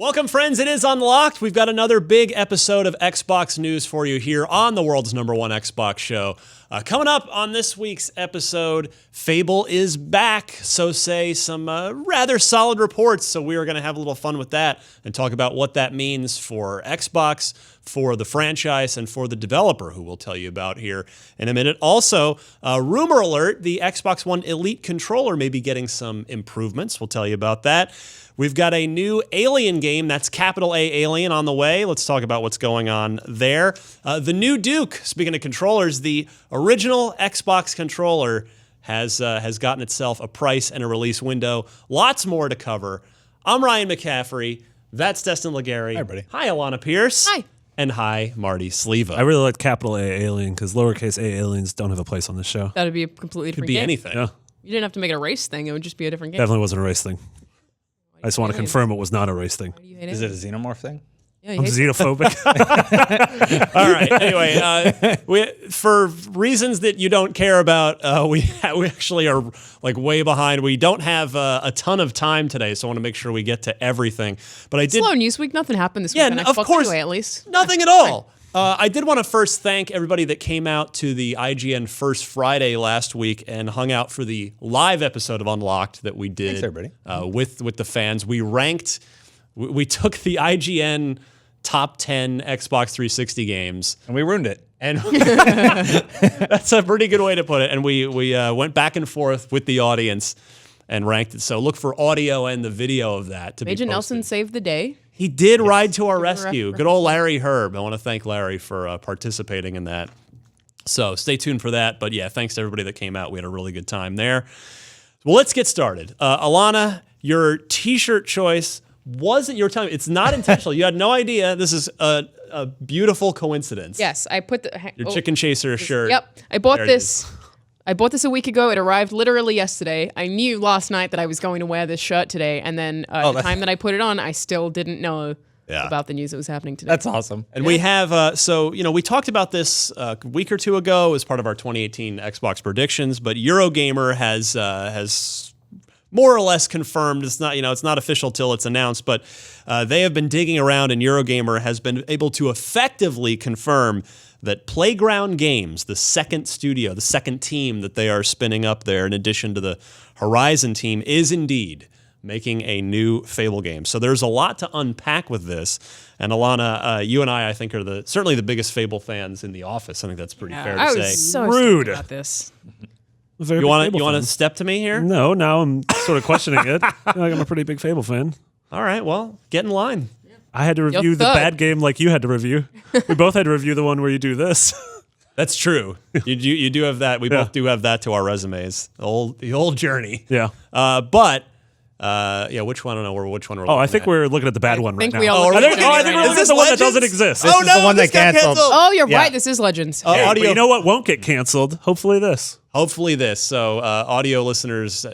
Welcome, friends. It is Unlocked. We've got another big episode of Xbox news for you here on the world's #1 Xbox show. Coming up on this week's episode, Fable is back, so say some rather solid reports. So we are going to have a little fun with that and talk about what that means for Xbox, for the franchise, and for the developer, who we'll tell you about here in a minute. Also, rumor alert, the Xbox One Elite controller may be getting some improvements. We'll tell you about that. We've got a new Alien game, that's capital A Alien, on the way. Let's talk about what's going on there. The new Duke, speaking of controllers, the original Xbox controller has gotten itself a price and a release window. Lots more to cover. I'm Ryan McCaffrey. That's Destin Legary. Hi, everybody. Hi, Alana Pierce. Hi. And hi, Marty Sleva. I really like capital A Alien because lowercase a aliens don't have a place on this show. That'd be a completely different Could be game. anything. Yeah, You didn't have to make it a race thing. It would just be a different game. definitely wasn't a race thing. I just want to confirm it was not a race thing. Why do you hate Is it a xenomorph thing? Yeah, you I'm hate xenophobic. All right. Anyway, for reasons that you don't care about, we actually are like way behind. We don't have a ton of time today, so I want to make sure we get to everything. But I did. Slow news week. Nothing happened this week. Yeah, on of Xbox course. Anyway, at least. Nothing at all. I did want to first thank everybody that came out to the IGN First Friday last week and hung out for the live episode of Unlocked that we did. Thanks, everybody. With the fans. We ranked, we took the IGN top 10 Xbox 360 games. And we ruined it. And that's a pretty good way to put it. And we went back and forth with the audience and ranked it. So look for audio and the video of that to Major be posted. Nelson saved the day. He did ride to our rescue. ref- Good old Larry Herb. I want to thank Larry for participating in that. So stay tuned for that. But yeah, thanks to everybody that came out. We had a really good time there. Well, let's get started. Alana, your T-shirt choice wasn't your time. It's not intentional. You had no idea. This is a beautiful coincidence. Yes, I put the Your Chicken Chaser shirt. Yep, I bought There it this. is. I bought this a week ago. It arrived literally yesterday. I knew last night that I was going to wear this shirt today, and then the time that I put it on, I still didn't know about the news that was happening today. That's awesome. And we have, we talked about this a week or two ago as part of our 2018 Xbox predictions, but Eurogamer has more or less confirmed. It's not official till it's announced, but they have been digging around, and Eurogamer has been able to effectively confirm that Playground Games, the second studio, the second team that they are spinning up there, in addition to the Horizon team, is indeed making a new Fable game. So there's a lot to unpack with this. And Alana, you and I think, are certainly the biggest Fable fans in the office. I think that's pretty fair to I say. was so Rude. stoked about this. You want to step to me here? No, now I'm sort of questioning it. I'm a pretty big Fable fan. All right, well, get in line. I had to review the thug. bad game like you had to review. We both had to review the one where you do this. That's true. You do have that. We both do have that to our resumes. The old journey. Yeah. Which one? I don't know which one we're Oh, I looking think at. we're looking at the bad one right think now. we all Oh, looked are at we- it oh, I right think now. we're Is looking this at the one that Legends? doesn't exist? This is the one this that got canceled. Oh, you're Yeah. right. This is Legends. Oh, Hey, audio. but you know what won't get canceled? Hopefully this. Hopefully this. So audio listeners,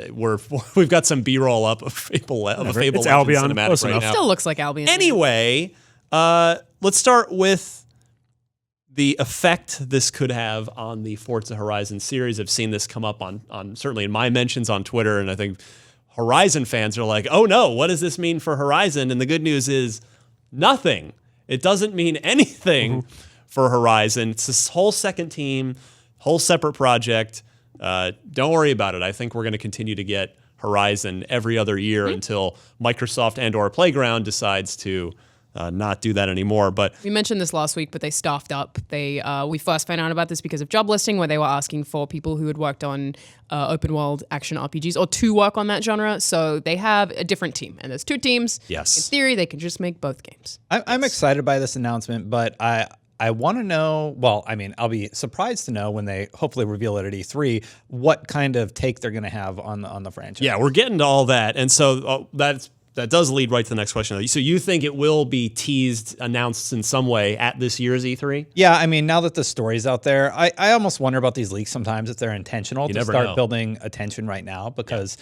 we've got some B-roll up of Fable It's Legends Albion. cinematic Close right enough. now. Still looks like Albion. Anyway, let's start with the effect this could have on the Forza Horizon series. I've seen this come up on certainly in my mentions on Twitter, and I think Horizon fans are like, oh no, what does this mean for Horizon? And the good news is nothing. It doesn't mean anything for Horizon. It's this whole second team, whole separate project. Don't worry about it. I think we're going to continue to get Horizon every other year until Microsoft and/or Playground decides to not do that anymore. But We mentioned this last week, but they staffed up. We first found out about this because of job listing, where they were asking for people who had worked on open world action RPGs or to work on that genre. So they have a different team, and there's two teams. Yes. In theory, they can just make both games. I'm excited by this announcement, but I want to know, well, I mean, I'll be surprised to know when they hopefully reveal it at E3, what kind of take they're going to have on the franchise. yeah, we're getting to all that. And so that does lead right to the next question. So you think it will be teased, announced in some way at this year's E3? Yeah, I mean, now that the story's out there, I almost wonder about these leaks sometimes if they're intentional to never start know. building attention right now because,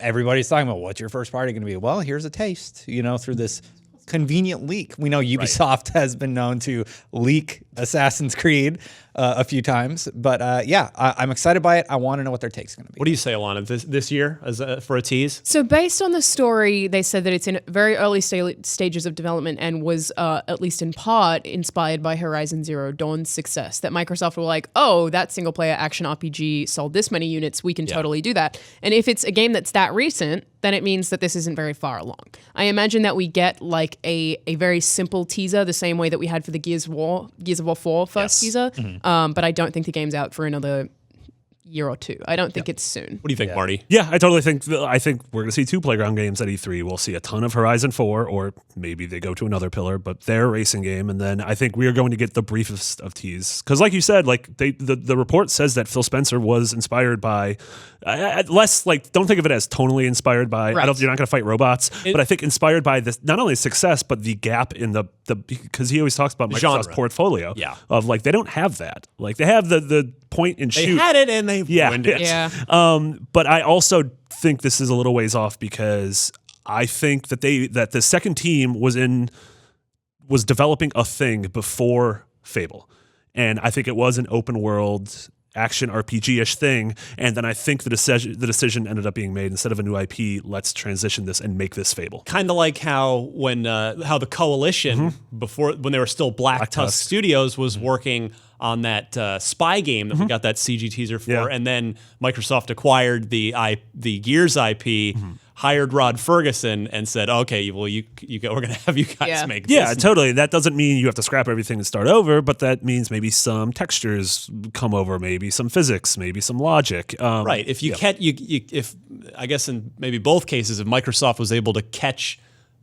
everybody's talking about what's your first party going to be? Well, here's a taste, through this convenient leak. We know Ubisoft has been known to leak Assassin's Creed a few times. But I'm excited by it. I want to know what their take's going to be. What do you say, Alana? This year as for a tease? So based on the story, they said that it's in very early stages of development and was at least in part inspired by Horizon Zero Dawn's success. That Microsoft were like, oh, that single player action RPG sold this many units, we can totally do that. And if it's a game that's that recent, then it means that this isn't very far along. I imagine that we get like a very simple teaser, the same way that we had for the Gears of War 4 first teaser. But I don't think the game's out for another year or two. I don't think it's soon. What do you think, Marty? Yeah, I totally think. I think we're going to see 2 Playground games at E3. We'll see a ton of Horizon 4, or maybe they go to another pillar, but their racing game. And then I think we are going to get the briefest of teas. Because like you said, like the report says that Phil Spencer was inspired by, less like, don't think of it as tonally inspired by, Right. you're not going to fight robots, but I think inspired by this, not only success, but the gap in the because he always talks about Microsoft's genre. portfolio. Yeah. Of like, they don't have that. Like they have the point and They shoot. had it and they ruined it. Yeah. But I also think this is a little ways off because I think that the second team was developing a thing before Fable, and I think it was an open world action RPG-ish thing. And then I think the decision ended up being made, instead of a new IP, let's transition this and make this Fable. Kind of like how the Coalition before, when they were still Black Tusk Studios, was working on that spy game that we got that CG teaser for, and then Microsoft acquired the Gears IP, hired Rod Ferguson, and said, "Okay, well, we're going to have you guys make this." Yeah, totally. That doesn't mean you have to scrap everything and start over, but that means maybe some textures come over, maybe some physics, maybe some logic. Right. If if I guess in maybe both cases, if Microsoft was able to catch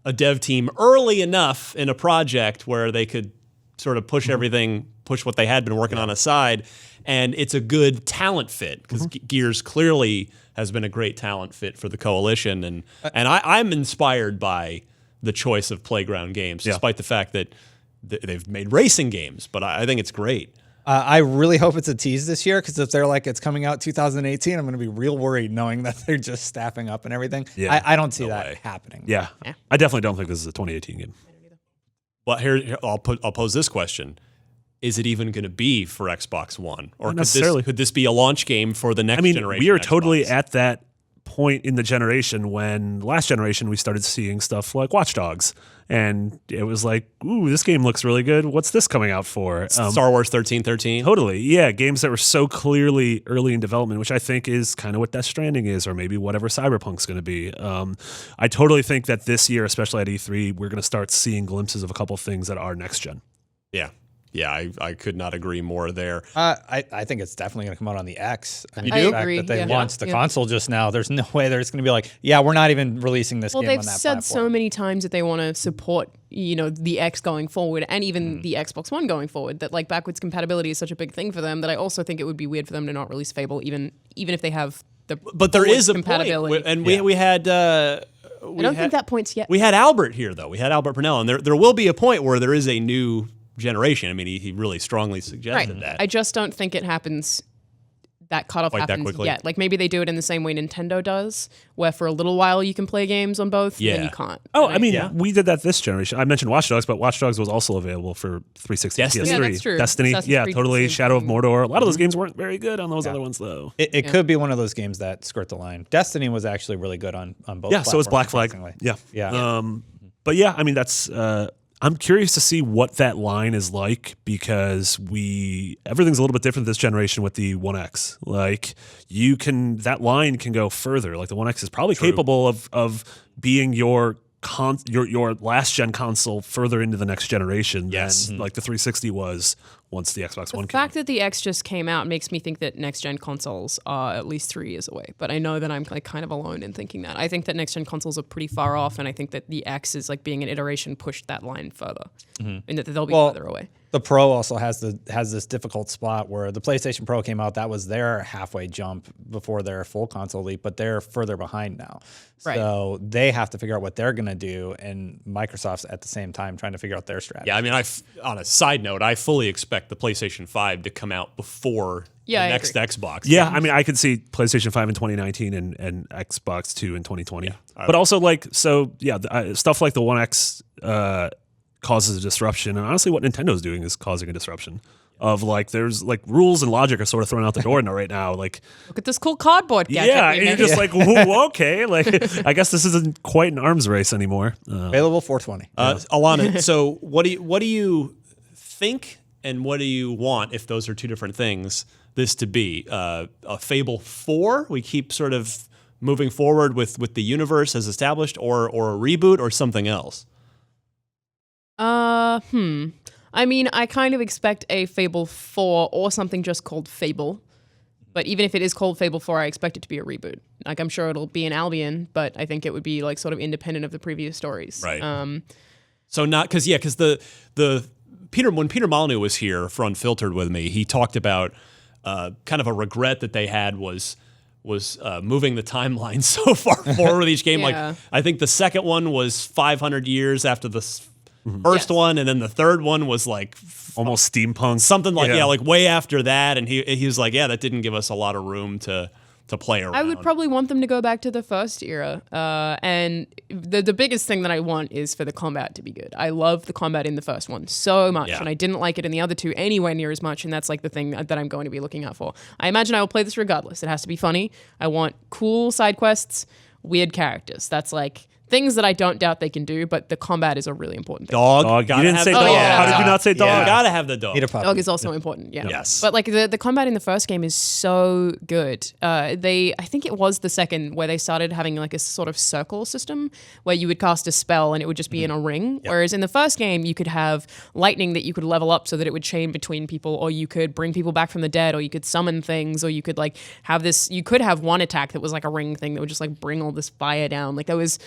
a dev team early enough in a project where they could sort of push what they had been working on aside, and it's a good talent fit, because Gears clearly has been a great talent fit for the Coalition, and I'm inspired by the choice of Playground Games, despite the fact that they've made racing games, but I think it's great. I really hope it's a tease this year, because if they're like, it's coming out 2018, I'm going to be real worried knowing that they're just staffing up and everything. Yeah. I don't see that way. happening. Yeah. I definitely don't think this is a 2018 game. Well, here I'll pose this question: is it even going to be for Xbox One, or could this be a launch game for the next generation? We are Xbox? totally at that point in the generation when last generation we started seeing stuff like Watch Dogs, and it was like, ooh, this game looks really good. What's this coming out for? Star Wars 1313. Totally, yeah. Games that were so clearly early in development, which I think is kind of what Death Stranding is, or maybe whatever Cyberpunk's going to be. I totally think that this year, especially at E3, we're going to start seeing glimpses of a couple things that are next gen. Yeah, I could not agree more there. I think it's definitely going to come out on the X. I mean, I the fact agree, that they yeah. launched the Yeah. console just now, there's no way they're just going to be like, yeah, we're not even releasing this Well, game they've on that said platform. so many times that they want to support, the X going forward, and even the Xbox One going forward, that like backwards compatibility is such a big thing for them, that I also think it would be weird for them to not release Fable, even if they have the But there forward is a compatibility. point, and we had. I don't think that point's yet. We had Albert here, though. We had Albert Purnell, and there will be a point where there is a new generation. I mean, he really strongly suggested that. I just don't think it happens. That cutoff Quite that happens quickly. yet. Like maybe they do it in the same way Nintendo does, where for a little while you can play games on both, Yeah. then you can't. Oh, And I mean, we did that this generation. I mentioned Watch Dogs, but Watch Dogs was also available for 360 Destiny. PS3. Yeah, that's true. Destiny, Assassin's yeah, Creed totally. did the same Shadow of thing. Mordor. A lot of those games weren't very good on those other ones, though. It could be one of those games that skirt the line. Destiny was actually really good on both. Yeah, so is Black platforms, Flag. surprisingly. Yeah. Yeah. But yeah, I mean, that's. I'm curious to see what that line is like, because everything's a little bit different this generation with the One X. Like that line can go further. Like the One X is probably capable of being your last gen console further into the next generation than like the 360 was once the Xbox One The came. fact that the X just came out makes me think that next gen consoles are at least 3 years away. But I know that I'm like kind of alone in thinking that. I think that next gen consoles are pretty far off, and I think that the X is like being an iteration pushed that line further, and that they'll be further away. The Pro also has this difficult spot where the PlayStation Pro came out. That was their halfway jump before their full console leap, but they're further behind now. Right. So they have to figure out what they're going to do, and Microsoft's at the same time trying to figure out their strategy. Yeah, I mean, on a side note, I fully expect the PlayStation 5 to come out before the I next agree. Xbox. Yeah, I mean, I could see PlayStation 5 in 2019 and Xbox 2 in 2020. Yeah. But also, like, stuff like the One X causes a disruption. And honestly, what Nintendo's doing is causing a disruption. Of like, there's like rules and logic are sort of thrown out the door right now. Like, Look at this cool cardboard gadget. yeah, we and you're made. just like, whoa, okay. Like, I guess this isn't quite an arms race anymore. Available 420. Alana, so what do you think and what do you want, if those are two different things, this to be? A Fable 4? We keep sort of moving forward with the universe as established, or a reboot, or something else? I mean, I kind of expect a Fable 4 or something just called Fable. But even if it is called Fable 4, I expect it to be a reboot. Like, I'm sure it'll be an Albion, but I think it would be like sort of independent of the previous stories. Right. So not because the when Peter Molyneux was here for Unfiltered with me, he talked about kind of a regret that they had was moving the timeline so far forward with each game. Yeah. Like, I think the second one was 500 years after the first one, and then the third one was like Almost steampunk. something like like way after that. And he was like, yeah, that didn't give us a lot of room to play around. I would probably want them to go back to the first era. And the biggest thing that I want is for the combat to be good. I love the combat in the first one so much, and I didn't like it in the other two anywhere near as much, and that's like the thing that I'm going to be looking out for. I imagine I will play this regardless. It has to be funny. I want cool side quests, weird characters. That's like things that I don't doubt they can do, but the combat is a really important thing. Dog. You didn't say the dog. yeah. How did you not say dog? You gotta have the dog. Need a puppy. Dog is also important, yeah. Yes. But like the combat in the first game is so good. I think it was the second where they started having like a sort of circle system where you would cast a spell and it would just be in a ring. Whereas in the first game, you could have lightning that you could level up so that it would chain between people, or you could bring people back from the dead, or you could summon things, or you could like have this, you could have one attack that was like a ring thing that would just like bring all this fire down. Like there was,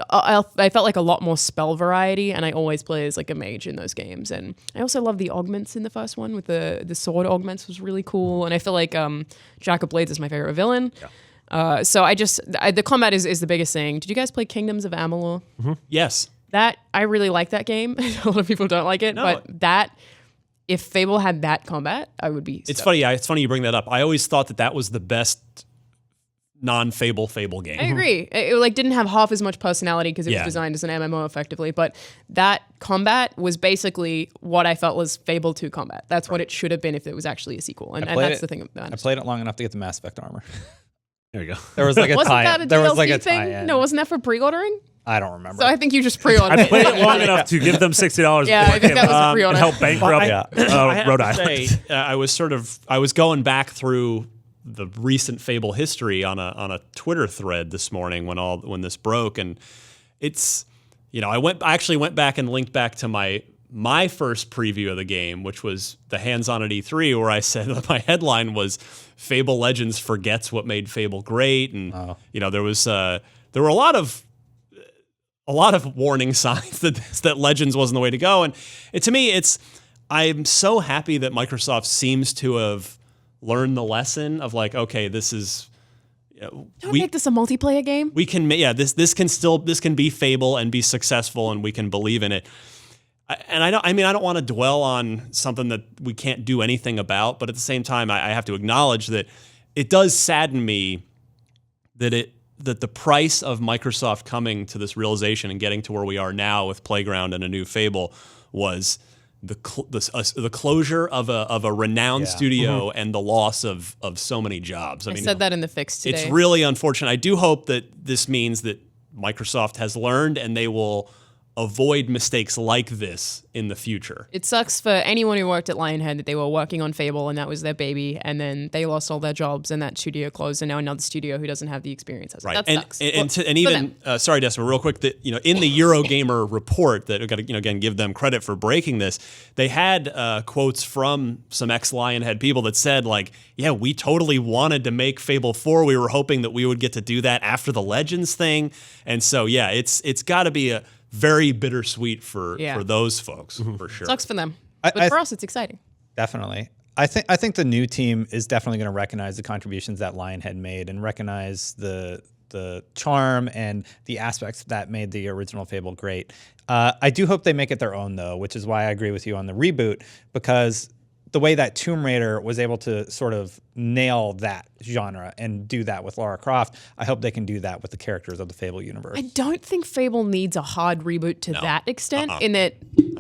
I felt like a lot more spell variety, and I always play as like a mage in those games. And I also love the augments in the first one with the sword augments was really cool. And I feel like Jack of Blades is my favorite villain. So the combat is the biggest thing. Did you guys play Kingdoms of Amalur? Yes. That, I really like that game. A lot of people don't like it, but if Fable had that combat, I would be It's stoked. funny. It's funny you bring that up. I always thought that was the best non-Fable game. I agree. It like didn't have half as much personality because it Yeah. was designed as an MMO effectively, but that combat was basically what I felt was Fable 2 combat. That's what it should have been if it was actually a sequel. And that's the thing. I played it long enough to get the Mass Effect armor. There you go. There was like a Wasn't tie. that a There DLC was like a thing? tie-in. No, wasn't that for pre-ordering? I don't remember. So I think you just pre-ordered I it. played it long enough to give them $60. Yeah, I think that was a pre-order. And help bankrupt I have Rhode to Island. say, I was going back through the recent Fable history on a Twitter thread this morning when this broke, and it's, I actually went back and linked back to my first preview of the game, which was the hands-on at E3, where I said that my headline was "Fable Legends forgets what made Fable great," and there were a lot of warning signs that Legends wasn't the way to go, and to me, I'm so happy that Microsoft seems to have learned the lesson of like, okay, this is. Don't make this a multiplayer game. We can, this can be Fable and be successful, and we can believe in it. And I don't want to dwell on something that we can't do anything about, but at the same time, I have to acknowledge that it does sadden me that the price of Microsoft coming to this realization and getting to where we are now with Playground and a new Fable was the closure of a renowned studio and the loss of so many jobs. I said that in the fix today. It's really unfortunate. I do hope that this means that Microsoft has learned and they will avoid mistakes like this in the future. It sucks for anyone who worked at Lionhead that they were working on Fable and that was their baby, and then they lost all their jobs and that studio closed, and now another studio who doesn't have the experience has it. Right. That sucks. And even sorry, Desmond, real quick, that in the Eurogamer report that we got to again give them credit for breaking this, they had quotes from some ex-Lionhead people that said like, yeah, we totally wanted to make Fable 4. We were hoping that we would get to do that after the Legends thing, and so yeah, it's got to be a very bittersweet for those folks, for sure. Sucks for them. But for us, it's exciting. Definitely. I think the new team is definitely going to recognize the contributions that Lionhead made and recognize the charm and the aspects that made the original Fable great. I do hope they make it their own, though, which is why I agree with you on the reboot, because the way that Tomb Raider was able to sort of nail that genre and do that with Lara Croft, I hope they can do that with the characters of the Fable universe. I don't think Fable needs a hard reboot to that extent, in that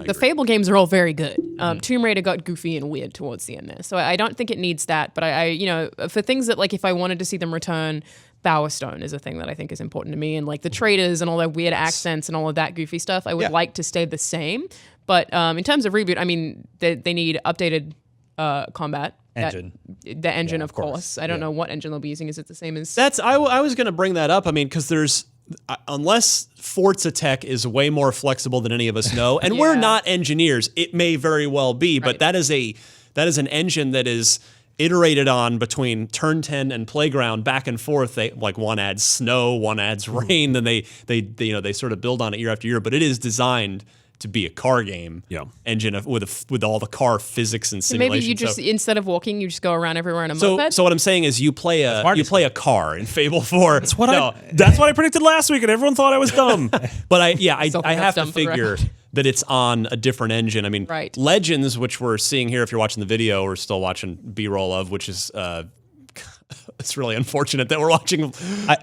the Fable games are all very good. Tomb Raider got goofy and weird towards the end there, so I don't think it needs that. But I you know, for things that like if I wanted to see them return, Bowerstone is a thing that I think is important to me, and like the traders and all their weird accents and all of that goofy stuff, I would like to stay the same. But in terms of reboot, I mean, they need updated combat. The engine, of course. I don't know what engine they'll be using. Is it the same as? I was going to bring that up. I mean, because there's unless Forza tech is way more flexible than any of us know, and we're not engineers, it may very well be, but that is an engine that is iterated on between turn 10 and playground back and forth. They like one adds snow, one adds rain, then they sort of build on it year after year, but it is designed to be a car game engine with all the car physics and simulation. Maybe you just instead of walking, you just go around everywhere in a moped. So what I'm saying is you play a car in Fable 4. That's what I predicted last week, and everyone thought I was dumb. But I have to figure that it's on a different engine. I mean, Legends, which we're seeing here, if you're watching the video, we're still watching B-roll of, which is it's really unfortunate that we're watching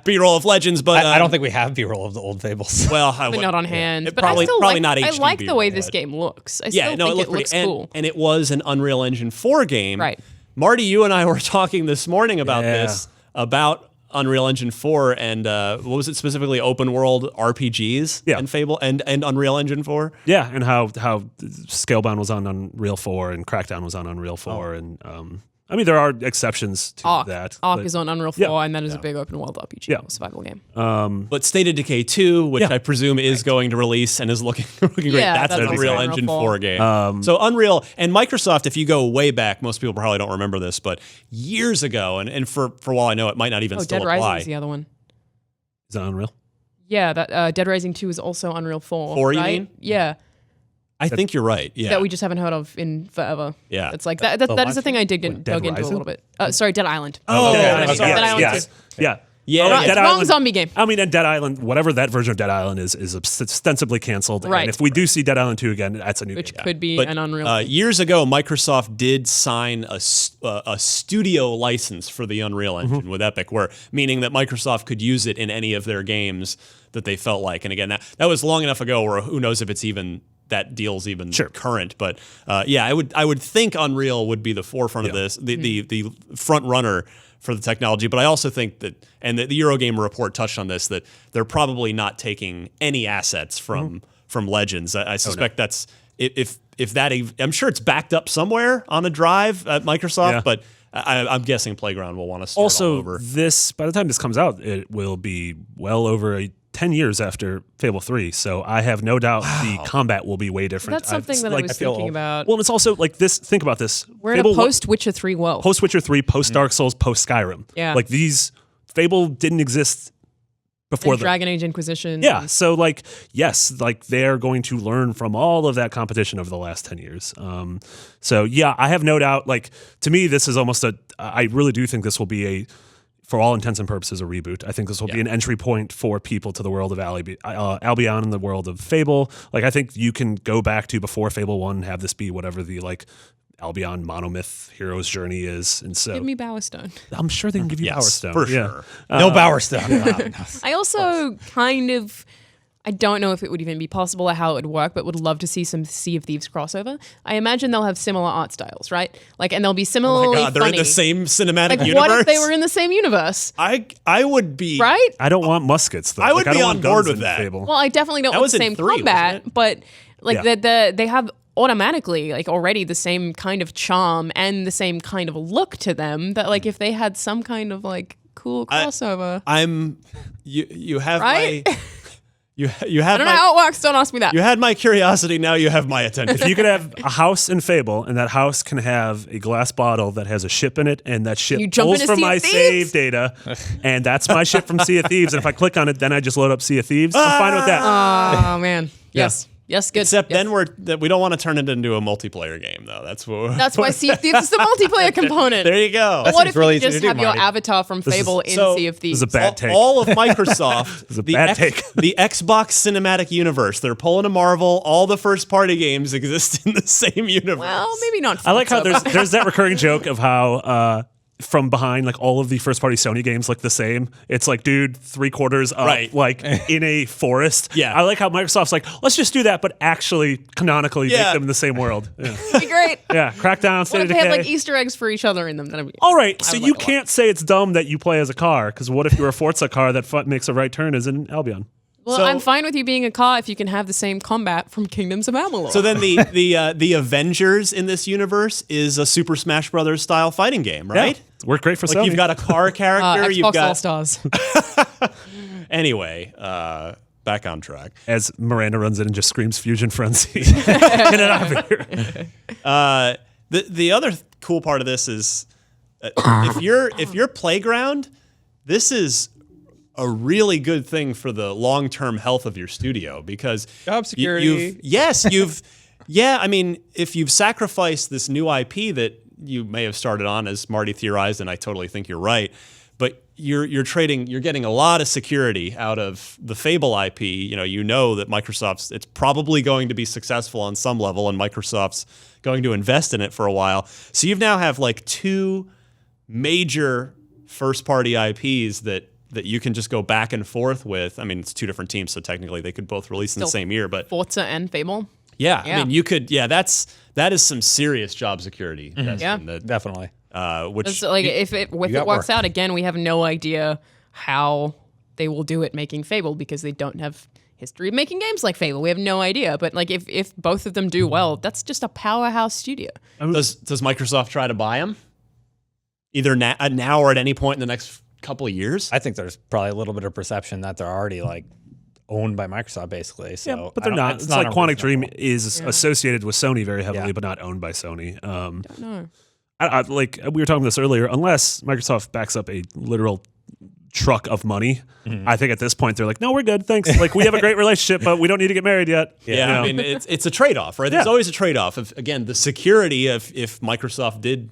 B-roll of Legends, but I don't think we have B-roll of the old Fables. Well, not on hand. But probably not HD. I like B-roll, the way this game looks. I still think it looks cool. And it was an Unreal Engine 4 game. Right. Marty, you and I were talking this morning about this, about Unreal Engine 4 and what was it specifically, open world RPGs in Fable and Unreal Engine 4? Yeah, and how Scalebound was on Unreal 4 and Crackdown was on Unreal 4 and I mean, there are exceptions to that. Ark is on Unreal 4, and that is a big open world RPG survival game. But State of Decay 2, which I presume is going to release and is looking great, that's an Unreal Engine 4 game. So Unreal, and Microsoft, if you go way back, most people probably don't remember this, but years ago, and for all I know, it might not even still Dead apply. Rising is the other one. Is that Unreal? Yeah, that Dead Rising 2 is also Unreal 4. 4, right? you mean? Yeah. I think you're right. Yeah, that we just haven't heard of in forever. Yeah, it's like that is the thing I dug into a little bit. Sorry, Dead Island. Dead Island. Yeah. Dead Island, zombie game. I mean, and Dead Island, whatever that version of Dead Island is ostensibly canceled. Right. And if we do see Dead Island 2 again, that's a new Which game. could be an Unreal. Years ago, Microsoft did sign a studio license for the Unreal Engine with Epic, meaning that Microsoft could use it in any of their games that they felt like. And again, that was long enough ago where who knows if it's even that deal's even current, but I would think Unreal would be the forefront of this, the front runner for the technology. But I also think that, and the Eurogamer report touched on this, that they're probably not taking any assets from Legends. I suspect that's if that, I'm sure it's backed up somewhere on a drive at Microsoft, but I'm guessing Playground will want to start all over. This, by the time this comes out, it will be well over 10 years after Fable 3, so I have no doubt the combat will be way different. That's something that I was thinking about. Well, it's also like this. Think about this. We're in a post-Witcher 3 world. Post-Witcher 3, post-Dark Souls, post-Skyrim. Yeah. Like Fable didn't exist before the Dragon Age Inquisition. Yeah, so they're going to learn from all of that competition over the last 10 years. So yeah, I have no doubt. Like, to me, this is almost I really do think this will be for all intents and purposes, a reboot. I think this will be an entry point for people to the world of Albion and the world of Fable. Like, I think you can go back to before Fable 1 and have this be whatever the Albion monomyth hero's journey is. And so give me Bowerstone. I'm sure they can give you Bowerstone. For sure. No Bowerstone. I also I don't know if it would even be possible or how it would work, but would love to see some Sea of Thieves crossover. I imagine they'll have similar art styles, right? Like, and they'll be similarly Oh my God, they're funny. in the same cinematic universe? What if they were in the same universe? I would be... Right? I don't want muskets, though. I would be on board with that. Fable. Well, I definitely don't want the same combat, but they have automatically already the same kind of charm and the same kind of look to them that if they had some kind of cool crossover. You have right? You have I don't know how it works. Don't ask me that. You had my curiosity. Now you have my attention. If you could have a house in Fable, and that house can have a glass bottle that has a ship in it, and that ship pulls from my save data, and that's my ship from Sea of Thieves. And if I click on it, then I just load up Sea of Thieves. I'm fine with that. Oh man, yes. Yes, good. Except then we don't want to turn it into a multiplayer game, though. That's why Sea of Thieves is the multiplayer component. There you go. What if you just have your avatar from Fable in Sea of Thieves? This is a bad take. All of Microsoft, the Xbox Cinematic Universe, they're pulling a Marvel. All the first-party games exist in the same universe. Well, maybe not. I like how there's that recurring joke of how from behind, like all of the first party Sony games look the same. It's like, dude, 3/4 up, Right. like in a forest. Yeah. I like how Microsoft's like, let's just do that, but actually canonically Yeah. make them in the same world. Yeah, It'd be great. yeah. Crackdown, State What of if they had Decay. like Easter eggs for each other in them? That'd be All right, so would you like a lot. can't say it's dumb that you play as a car, because what if you're a Forza car that makes a right turn as in Albion? Well, So- I'm fine with you being a car if you can have the same combat from Kingdoms of Amalur. So then the Avengers in this universe is a Super Smash Brothers style fighting game, right? Yeah, it's worked great for Like Sony. you've got a car character, Xbox you've got All-Stars. anyway. Back on track. as Miranda runs in and just screams Fusion Frenzy. Get it out of here. The other cool part of this is if you're Playground, this is a really good thing for the long-term health of your studio because Job security. I mean, if you've sacrificed this new IP that you may have started on, as Marty theorized, and I totally think you're right, but you're getting a lot of security out of the Fable IP. You know that it's probably going to be successful on some level, and Microsoft's going to invest in it for a while. So you now have like two major first-party IPs that you can just go back and forth with. I mean, it's two different teams, so technically they could both release in the same year. But Forza and Fable. yeah, Yeah. I mean, you could. Yeah, that is some serious job security. Yeah. Definitely. It's Which like if it got works work. out again, we have no idea how they will do it making Fable because they don't have history of making games like Fable. We have no idea. But like if both of them do well, that's just a powerhouse studio. does Microsoft try to buy them? Either now or at any point in the next couple of years. I think there's probably a little bit of perception that they're already like owned by Microsoft, basically. So, Yeah, but they're not. It's like Quantic Dream is associated with Sony very heavily, Yeah. but not owned by Sony. No. Like we were talking about this earlier, unless Microsoft backs up a literal truck of money, I think at this point they're like, no, we're good, thanks. Like we have a great relationship, but we don't need to get married yet. Yeah, I mean, it's a trade-off, right? There's Yeah. always a trade-off. Again, the security if Microsoft did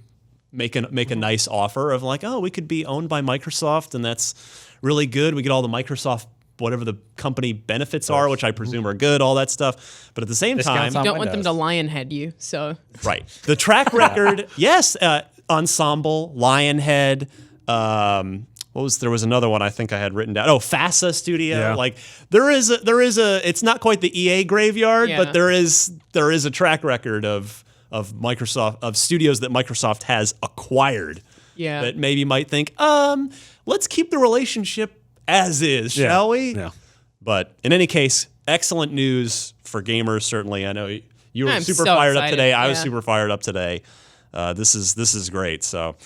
make a nice offer of like, oh, we could be owned by Microsoft, and that's really good. We get all the Microsoft, whatever the company benefits are, which I presume are good, all that stuff. But at the same Discounts time, on Don't want them to Windows. Lionhead you. So right, the track record, yes, Ensemble, Lionhead. There was another one I think I had written down. Oh, FASA Studio. Yeah. Like there is a. It's not quite the EA graveyard, Yeah. but there is a track record of Microsoft, of studios that Microsoft has acquired. Yeah. That maybe might think, let's keep the relationship as is, shall we? Yeah. But in any case, excellent news for gamers. Certainly, I know you were I'm super so fired up excited. today. I was Yeah. super fired up today. This is great. So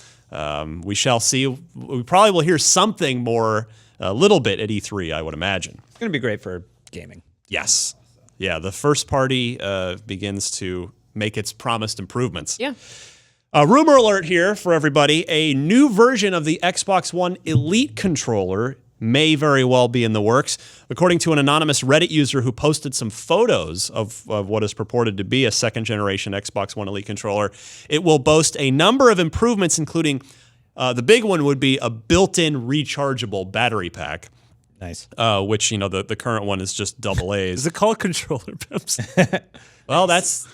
we shall see. We probably will hear something more, a little bit at E3, I would imagine. It's going to be great for gaming. Yes. Yeah, the first party begins to make its promised improvements. yeah. Rumor alert here for everybody. A new version of the Xbox One Elite controller may very well be in the works. According to an anonymous Reddit user who posted some photos of what is purported to be a second-generation Xbox One Elite controller, it will boast a number of improvements, including the big one would be a built-in rechargeable battery pack, Nice. which, the current one is just double A's. Is it called controller pimps? Well, that's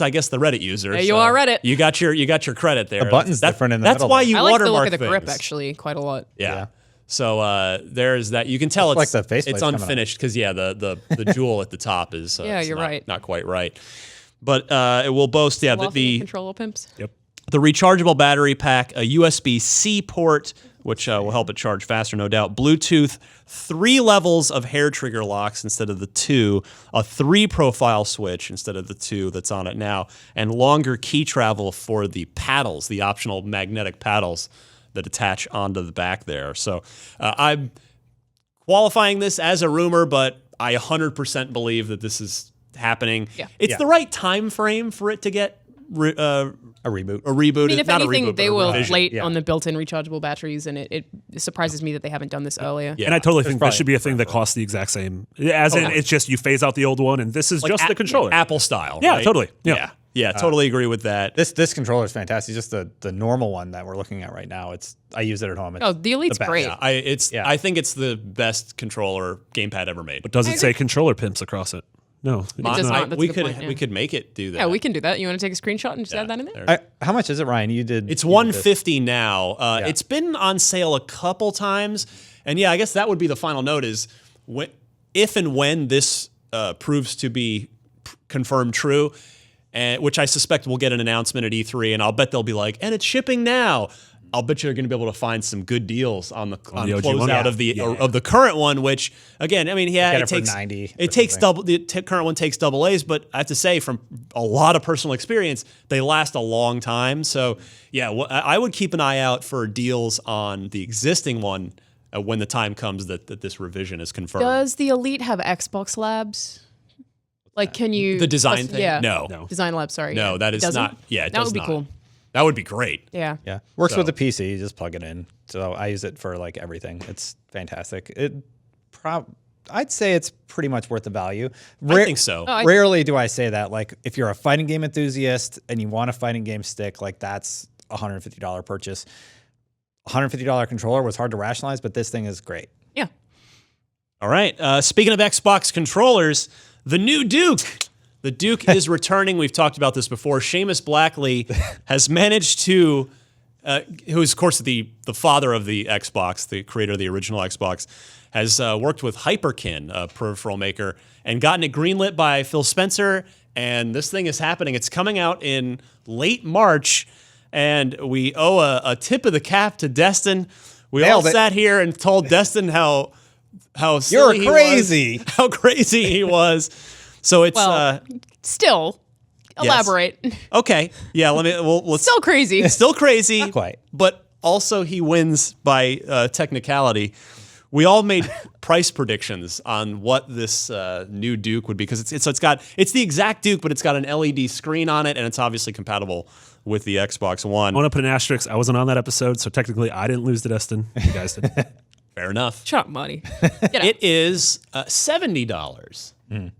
I guess the Reddit user. There you are, Reddit. You got your credit there. The button's different in the That's middle why there. you I like the watermark look of the grip things. actually quite a lot. Yeah. Yeah. So there's that. You can tell It's it's like the faceplate's coming up. unfinished because the jewel at the top is Yeah, it's you're right. not quite right. But it will boast The controller pimps. Yep. the rechargeable battery pack, a USB-C port, which will help it charge faster, no doubt. Bluetooth, 3 levels of hair trigger locks instead of the 2, a 3-profile switch instead of the 2 that's on it now, and longer key travel for the paddles, the optional magnetic paddles that attach onto the back there. So I'm qualifying this as a rumor, but I 100% believe that this is happening. Yeah. It's Yeah. the right time frame for it to get A reboot. a reboot. I mean, if not anything, a reboot, they but a will revision. late yeah. on the built-in rechargeable batteries, and it surprises me that they haven't done this earlier. Yeah. And I totally think probably this should be a thing that costs the exact same. As in, it's just you phase out the old one, and this is just the controller. Apple style. Yeah, right? totally. Yeah. Yeah, totally agree with that. This controller is fantastic. Just the normal one that we're looking at right now. I use it at home. It's Oh, the Elite's best. great. I think it's the best controller gamepad ever made. But does it say controller pimps across it? No, does not. That's a we good could point, yeah. we could make it do that. Yeah, we can do that. You want to take a screenshot and just add that in there? How much is it, Ryan? You did. It's you did this. $150 now. It's been on sale a couple times, and yeah, I guess that would be the final note: is if and when this proves to be confirmed true, and which I suspect we'll get an announcement at E3, and I'll bet they'll be like, and it's shipping now. I'll bet you're going to be able to find some good deals on the the OG closeout one? of the current one. Which again, I mean, Get it it for takes 90 It or takes something. double. The current one takes double A's, but I have to say, from a lot of personal experience, they last a long time. So yeah, I would keep an eye out for deals on the existing one when the time comes that this revision is confirmed. Does the Elite have Xbox Labs? Like, can you The design thing? Yeah, No. Design Lab. Sorry, No, yeah. that is Doesn't? not. Yeah, it that does would be not. cool. That would be great. Yeah. Yeah, works So- with the PC. You just plug it in. So I use it for like everything. It's fantastic. I'd say it's pretty much worth the value. I think so. Rarely do I say that. Like, if you're a fighting game enthusiast and you want a fighting game stick, like that's a $150 purchase. $150 controller was hard to rationalize, but this thing is great. Yeah. All right. Speaking of Xbox controllers, the new Duke. The Duke is returning. We've talked about this before. Seamus Blackley has managed to, who is, of course, the father of the Xbox, the creator of the original Xbox, has worked with Hyperkin, a peripheral maker, and gotten it greenlit by Phil Spencer. And this thing is happening. It's coming out in late March, and we owe a tip of the cap to Destin. We all Nailed it. sat here and told Destin how You're silly he was, crazy. how crazy he was. So it's Well, still, elaborate. okay. Yeah, let's Still crazy. still crazy. Not quite. But also he wins by technicality. We all made price predictions on what this new Duke would be, because it's the exact Duke, but it's got an LED screen on it, and it's obviously compatible with the Xbox One. I want to put an asterisk. I wasn't on that episode, so technically I didn't lose to Destin. You guys did. Fair enough. Shut up, Marty. Get out. It is $70.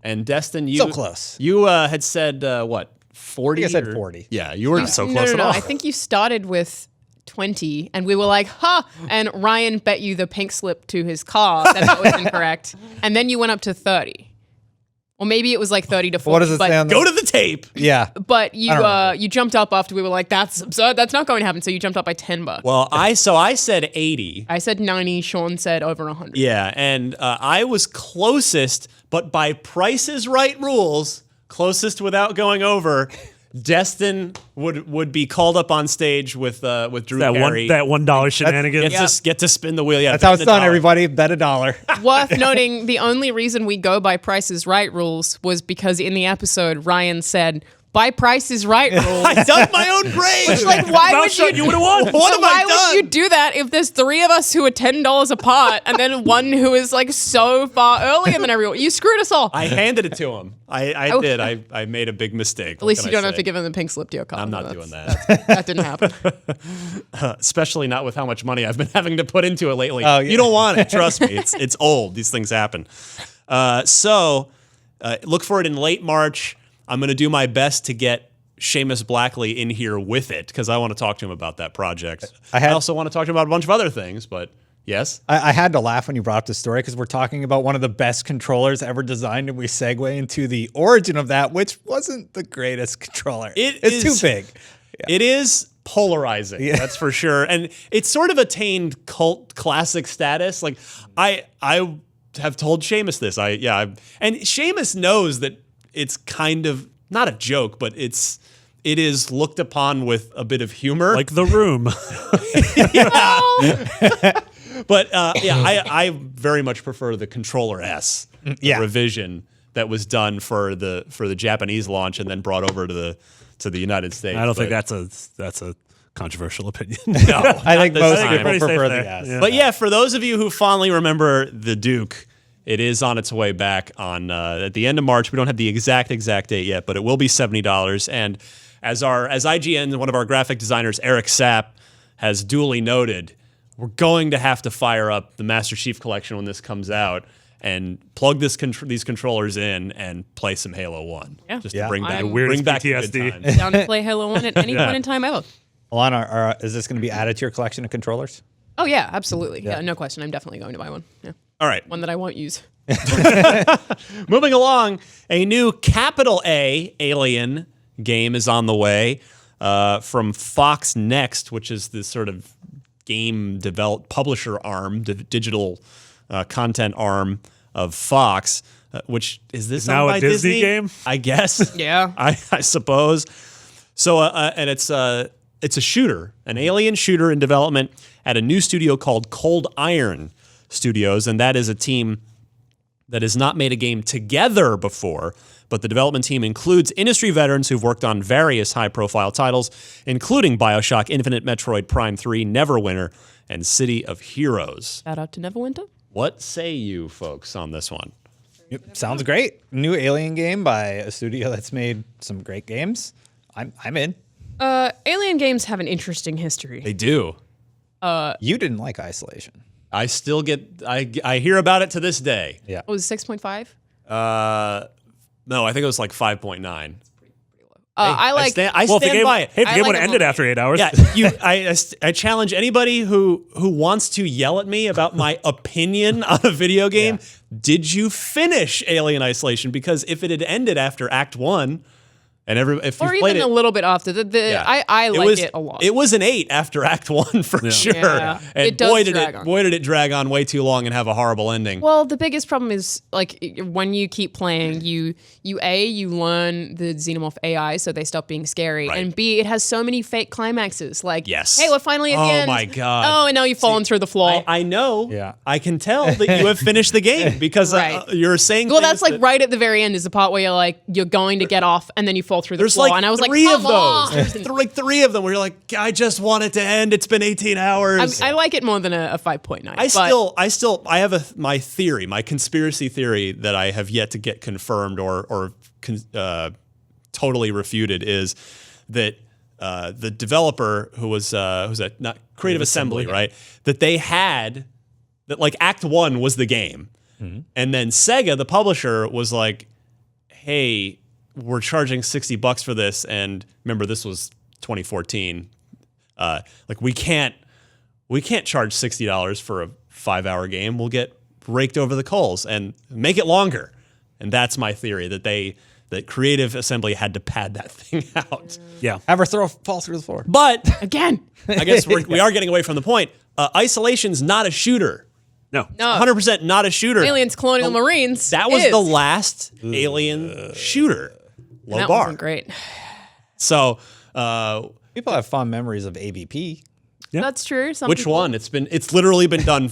And Destin, you So close. You had said what? 40? I think I said 40. Yeah, you were so close at No. all. I think you started with 20, and we were like, "Ha!" And Ryan bet you the pink slip to his car that was incorrect, and then you went up to 30, or maybe it was like 30 to 40. What does it but, say on Go to the tape. Yeah. But you don't remember. you jumped up after we were like, "That's absurd. That's not going to happen." So you jumped up by $10. Well, I said 80. I said 90. Sean said over 100. Yeah, and I was closest, but by Price is Right rules, closest without going over. Destin would be called up on stage with Drew Carey. that $1 shenanigans. Get to spin the wheel. Yeah, That's how it's bet done, $1. everybody. Bet $1. Worth noting, the only reason we go by Price is Right rules was because in the episode, Ryan said, by Price is Right rules. I dug my own grave. Which, like, why Mouth would shut, you you would've won. What have I why done? would you do that if there's 3 of us who are $10 apart and then one who is like so far earlier than everyone? You screwed us all. I handed it to him. I did. I made a big mistake. At least you don't have to give him the pink slip to your car. I'm not That's- doing that. That didn't happen. Especially not with how much money I've been having to put into it lately. Oh, yeah. You don't want it. Trust me. It's old. These things happen. So look for it in late March. I'm going to do my best to get Seamus Blackley in here with it, because I want to talk to him about that project. I also want to talk to him about a bunch of other things, but yes. I had to laugh when you brought up this story, because we're talking about one of the best controllers ever designed, and we segue into the origin of that, which wasn't the greatest controller. It's too big. It is polarizing, that's for sure. And it's sort of attained cult classic status. Like I have told Seamus this. And Seamus knows that it's kind of not a joke, but it is looked upon with a bit of humor. Like The Room. But I very much prefer the Controller S revision that was done for the Japanese launch and then brought over to the United States. I don't think that's a controversial opinion. No, I think most I think people you're pretty safe prefer there. the S. Yeah. But yeah, for those of you who fondly remember the Duke, it is on its way back on at the end of March. We don't have the exact date yet, but it will be $70. And as IGN, one of our graphic designers, Eric Sapp, has duly noted, we're going to have to fire up the Master Chief Collection when this comes out and plug these controllers in and play some Halo 1. Yeah. Just Yeah. to bring back, I'm- Weirdest the good PTSD. times. Down to play Halo 1 at any point in time ever. Alana, is this going to be added to your collection of controllers? Oh, yeah, absolutely. Yeah, no question. I'm definitely going to buy one. Yeah. All right. One that I won't use. Moving along, a new capital A Alien game is on the way from Fox Next, which is this sort of game publisher arm, digital content arm of Fox. Which is this now owned by a Disney game? I guess. Yeah. I suppose. So and it's a shooter, an alien shooter in development at a new studio called Cold Iron Studios, and that is a team that has not made a game together before, but the development team includes industry veterans who've worked on various high-profile titles, including BioShock Infinite, Metroid Prime 3, Neverwinter, and City of Heroes. Shout out to Neverwinter. What say you folks on this one? Yep, sounds great. New Alien game by a studio that's made some great games. I'm in. Alien games have an interesting history. They do. You didn't like Isolation. I still get, I hear about it to this day. Yeah. Oh, was it 6.5? No, I think it was like 5.9. I like. I stand by it. Hey, if the I game like would it have ended more. after 8 hours. Yeah, I challenge anybody who wants to yell at me about my opinion on a video game. Yeah. Did you finish Alien Isolation? Because if it had ended after Act 1, and if Or you played even it, a little bit after. I like it a lot. It was an 8 after Act 1 for sure. Yeah. And It does drag on. boy did it drag on way too long and have a horrible ending. Well, the biggest problem is like when you keep playing, you learn the xenomorph AI, so they stop being scary, Right. and B, it has so many fake climaxes. Like, Yes. hey, we're finally at the Oh end. my God. Oh, and now you've fallen through the floor. I know. Yeah. I can tell that you have finished the game because Right. you're saying. well, things that's like that- right at the very end is the part where you're going to get off, and then you fall through the There's floor, like and I was like, three of come on. those. There's like 3 of them where you're like, I just want it to end. It's been 18 hours. I like it more than a 5.9. I have my theory, my conspiracy theory that I have yet to get confirmed or totally refuted is that the developer who's at not Creative Assembly, right? That they had that like Act 1 was the game, and then Sega, the publisher, was like, hey, we're charging $60 for this, and remember this was 2014. Like we can't charge $60 for a 5-hour game. We'll get raked over the coals and make it longer. And that's my theory that Creative Assembly had to pad that thing out. Yeah. Have her fall through the floor. But again. I guess we are getting away from the point. Isolation's not a shooter. No. No. 100% not a shooter. Aliens, Colonial Marines. That was is. the last Alien shooter. Low That bar. wasn't great. So, People have fond memories of AVP. Yeah. That's true. Some which people- one? It's literally been done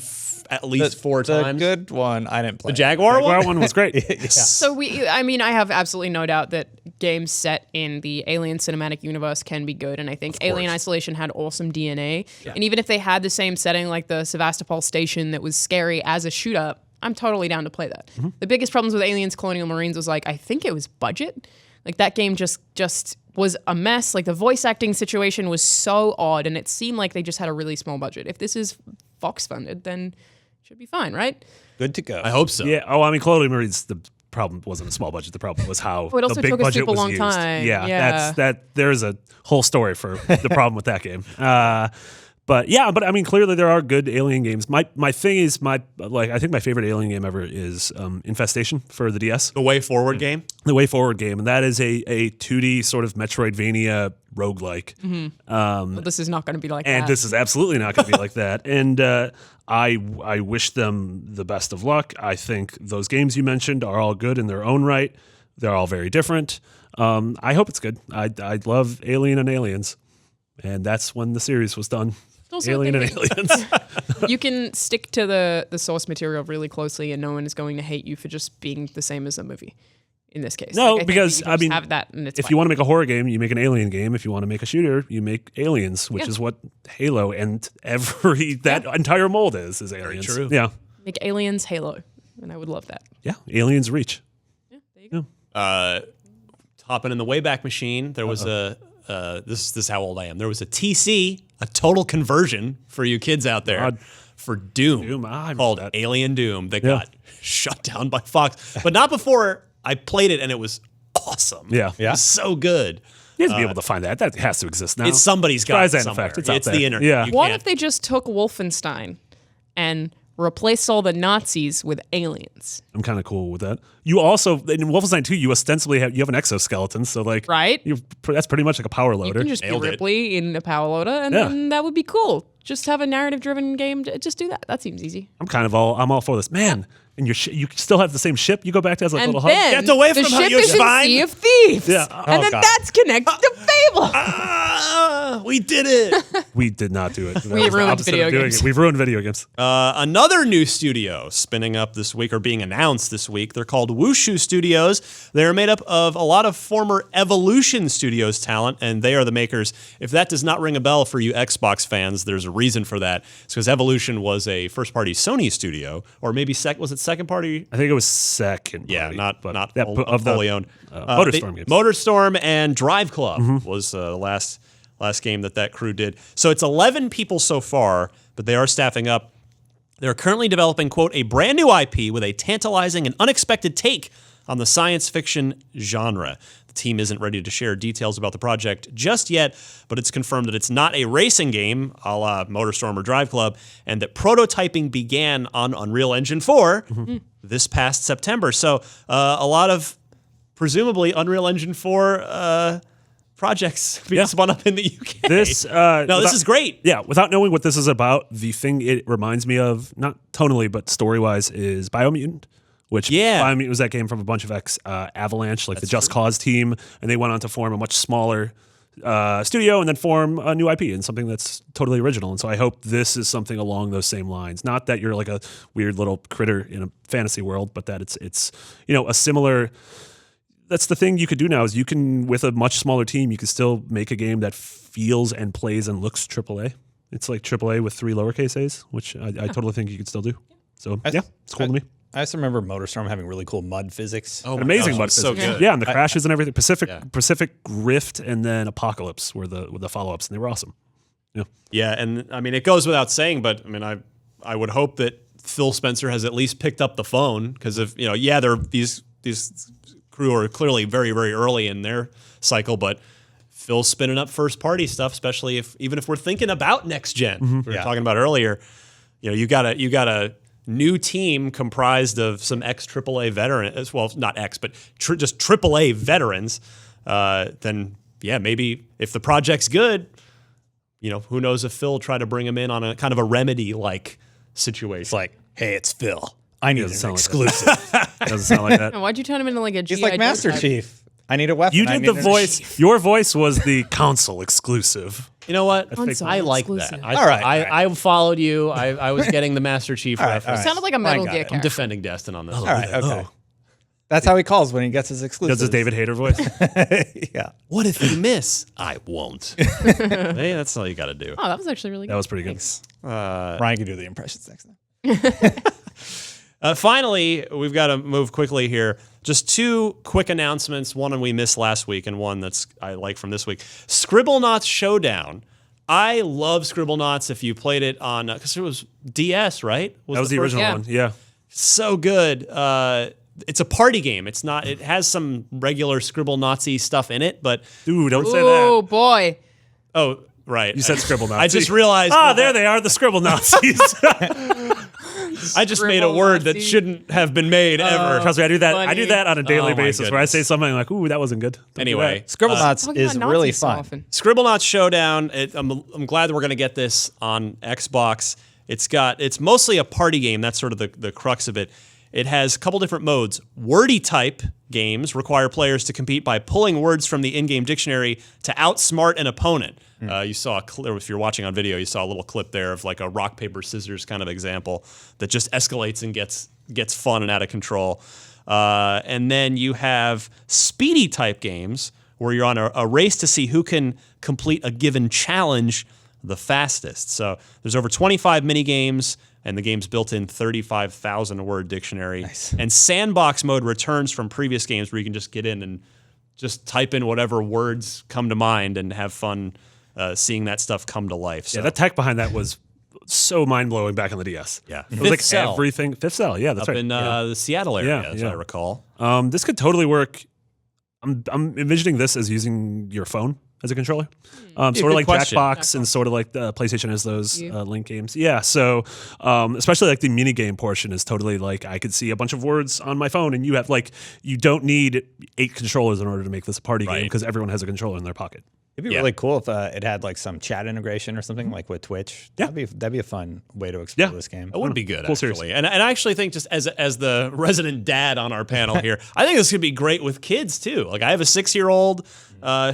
at least 4 The times. good one, I didn't play. The Jaguar Jaguar one? one was great. So I have absolutely no doubt that games set in the Alien cinematic universe can be good, and I think Alien Isolation had awesome DNA. And even if they had the same setting like the Sevastopol station that was scary as a shoot up, I'm totally down to play that. The biggest problems with Aliens Colonial Marines was like I think it was budget. Like that game just was a mess. Like the voice acting situation was so odd, and it seemed like they just had a really small budget. If this is Fox funded, then it should be fine, right? Good to go. I hope so. Yeah. Oh, I mean, Colonial Marines, the problem wasn't a small budget. The problem was how Oh, it also the big took a budget super was long used. time. Yeah, Yeah. there's a whole story for the problem with that game. But I mean, clearly there are good Alien games. My thing is I think my favorite Alien game ever is Infestation for the DS. The Way Forward game? The Way Forward game, and that is a 2D sort of Metroidvania roguelike. Well, this is not going to be like And that. this is absolutely not going to be like that. And I wish them the best of luck. I think those games you mentioned are all good in their own right. They're all very different. I hope it's good. I love Alien and Aliens, and that's when the series was done. Also Alien and thinking- Aliens. You can stick to the source material really closely, and no one is going to hate you for just being the same as a movie. In this case, No, I think because, you can I just mean, have that, and it's If fine. you want to make a horror game, you make an Alien game. If you want to make a shooter, you make Aliens, which Yeah. is what Halo and that entire mold is Aliens. true. Yeah. Make Aliens Halo, and I would love that. Yeah. Aliens Reach. Yeah, there you go. Hopping in the Wayback Machine, there was this is how old I am. There was a TC, a total conversion for you kids out there, God. for Doom, Doom, I remember called that. Alien Doom that got shut down by Fox. But not before I played it, and it was awesome. Yeah. It was so good. You have to be able to find that. That has to exist now. It's somebody's got it Surprise and somewhere. effect. It's out the there. internet. Yeah. You What can't- if they just took Wolfenstein and replace all the Nazis with aliens. I'm kind of cool with that. You also in Wolfenstein 2, you ostensibly have an exoskeleton, so like Right? that's pretty much like a power loader. You can just be Nailed it. Ripley in a power loader, and then that would be cool. Just have a narrative-driven game. Just do that. That seems easy. I'm all for this, man. And you still have the same ship. You go back to as like a And little hub. then Get away the from her, ship you is in swine. Sea of Thieves. Yeah. And then God. that's connected to Fable. We did it. We did not do it. That We was the ruined opposite video of doing games. it. We've ruined video games. Another new studio spinning up this week or being announced this week. They're called Wushu Studios. They're made up of a lot of former Evolution Studios talent, and they are the makers. If that does not ring a bell for you Xbox fans, there's a reason for that. It's because Evolution was a first-party Sony studio, or maybe was it second-party? I think it was second. Yeah, party, not that, of the fully owned. MotorStorm games. MotorStorm and Drive Club was the last game that crew did. So it's 11 people so far, but they are staffing up. They're currently developing, quote, a brand new IP with a tantalizing and unexpected take on the science fiction genre. The team isn't ready to share details about the project just yet, but it's confirmed that it's not a racing game, a la MotorStorm or Drive Club, and that prototyping began on Unreal Engine 4 this past September. So a lot of, presumably, Unreal Engine 4 projects being spun up in the UK. This this is great. Yeah, without knowing what this is about, the thing it reminds me of, not tonally but story-wise, is Biomutant. Which Biomutant was that game from a bunch of Avalanche, like the Just Cause team, and they went on to form a much smaller studio and then form a new IP and something that's totally original. And so I hope this is something along those same lines. Not that you're like a weird little critter in a fantasy world, but that it's a similar. That's the thing you could do now is you can, with a much smaller team, you can still make a game that feels and plays and looks AAA. It's like AAA with 3 lowercase a's, which I totally think you could still do. So it's cool to me. I just remember MotorStorm having really cool mud physics. Oh, Amazing gosh, mud it was so physics. good. Yeah, and the crashes and everything. Pacific Rift and then Apocalypse were the follow-ups, and they were awesome. Yeah, and I mean, it goes without saying, but I mean, I would hope that Phil Spencer has at least picked up the phone, because if they're these crew are clearly very, very early in their cycle, but Phil's spinning up first party stuff, especially even if we're thinking about next gen. We were talking about earlier. You got a new team comprised of some ex-AAA veterans, well, not ex, but just AAA veterans. Then maybe if the project's good, who knows if Phil will try to bring him in on a kind of a Remedy-like situation. It's like, hey, it's Phil. I need an sound like exclusive. Doesn't sound like that. And why'd you turn him into like a He's GI like Joe Master type? Chief. I need a weapon. You I did need the an voice. chief. Your voice was the console exclusive. You know what? Console I like exclusive. that. All right. I followed you. I was getting the Master Chief reference. all right. Sounded like a Metal got Gear it. I'm character. Defending Destin on this. All right, okay. Oh. That's how he calls when he gets his exclusive. Does his David Hayter voice? Yeah. What if you miss? I won't. Hey, that's all you got to do. Oh, that was actually really good. That was pretty good. Ryan can do the impressions next time. Finally, we've got to move quickly here. Just 2 quick announcements. One we missed last week, and one I like from this week. Scribblenauts Showdown. I love Scribblenauts. If you played it on, because it was DS, right? That was the first original Yeah. one. Yeah. So good. It's a party game. It's not. It has some regular Scribblenauts-y stuff in it, but Dude, don't say Oh that. boy. oh, right. You said Scribblenauts. I just realized. there they are, the Scribble Nazis. I just made a word that Scribblenauts-y. shouldn't have been made ever. Trust me, I do that. I do funny. that on a daily Oh, my basis where I goodness. say something like, "Ooh, that wasn't good." Don't do Anyway, that. Scribblenauts Talking is about really Nazis so fun. often. Scribblenauts Showdown. I'm glad that we're going to get this on Xbox. It's mostly a party game. That's sort of the crux of it. It has a couple different modes. Wordy type games require players to compete by pulling words from the in-game dictionary to outsmart an opponent. You saw if you're watching on video, you saw a little clip there of like a rock paper scissors kind of example that just escalates and gets fun and out of control. And then you have speedy type games where you're on a race to see who can complete a given challenge the fastest. So there's over 25 mini games, and the game's built-in 35,000 word dictionary. Nice. And sandbox mode returns from previous games where you can just get in and just type in whatever words come to mind and have fun seeing that stuff come to life. So Yeah, that tech behind that was so mind blowing back on the DS. Yeah. It was like Fifth Cell. everything. Fifth Cell, yeah, that's up right. in the Seattle area, Yeah, as yeah. I recall. This could totally work. I'm envisioning this as using your phone as a controller. Yeah, Sort of good like question. Jackbox and sort of like the PlayStation has those link games. Yeah, so especially like the mini game portion is totally like I could see a bunch of words on my phone, and you have like you don't need 8 controllers in order to make this a party game because everyone has a controller in their pocket. It'd be really cool if it had like some chat integration or something like with Twitch. Yeah. That'd be a fun way to explore this game. It would be good, Cool actually. series. And I actually think just as the resident dad on our panel here, I think this could be great with kids too. Like I have a 6-year-old.